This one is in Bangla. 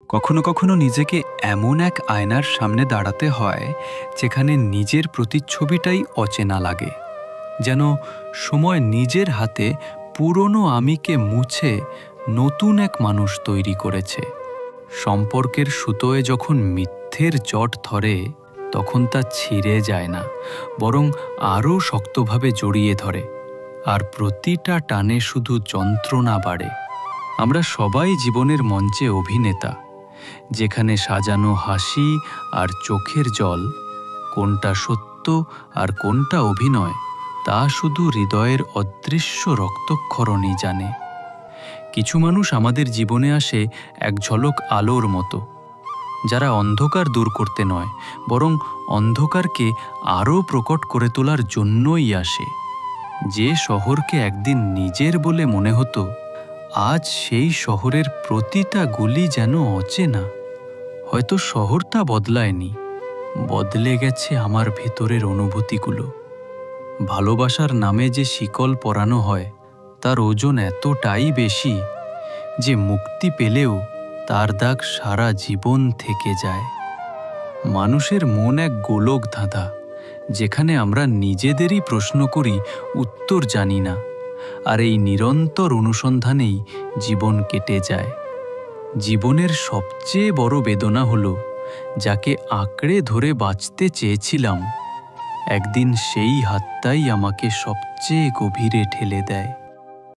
কখনো কখনো নিজেকে এমন এক আয়নার সামনে দাঁড়াতে হয় যেখানে নিজের প্রতিচ্ছবিটাই অচেনা লাগে, যেন সময় নিজের হাতে পুরনো আমিকে মুছে নতুন এক মানুষ তৈরি করেছে। সম্পর্কের সুতোয় যখন মিথ্যের জট ধরে তখন তা ছিঁড়ে যায় না, বরং আরও শক্তভাবে জড়িয়ে ধরে, আর প্রতিটা টানে শুধু যন্ত্রণা বাড়ে। আমরা সবাই জীবনের মঞ্চে অভিনেতা, যেখানে সাজানো হাসি আর চোখের জল, কোনটা সত্য আর কোনটা অভিনয় তা শুধু হৃদয়ের অদৃশ্য রক্তক্ষরণই জানে। কিছু মানুষ আমাদের জীবনে আসে এক ঝলক আলোর মতো, যারা অন্ধকার দূর করতে নয়, বরং অন্ধকারকে আরও প্রকট করে তোলার জন্যই আসে। যে শহরকে একদিন নিজের বলে মনে হতো, আজ সেই শহরের প্রতিটা গলি যেন অচেনা। হয়তো শহরটা বদলায়নি, বদলে গেছে আমার ভেতরের অনুভূতিগুলো। ভালোবাসার নামে যে শিকল পরানো হয় তার ওজন এতটাই বেশি যে মুক্তি পেলেও তার দাগ সারা জীবন থেকে যায়। মানুষের মন এক গোলক ধাঁধা, যেখানে আমরা নিজেদেরই প্রশ্ন করি, উত্তর জানি না, আর এই নিরন্তর অনুসন্ধানেই জীবন কেটে যায়। জীবনের সবচেয়ে বড় বেদনা হলো, যাকে আঁকড়ে ধরে বাঁচতে চেয়েছিলাম, একদিন সেই হাতটাই আমাকে সবচেয়ে গভীরে ঠেলে দেয়।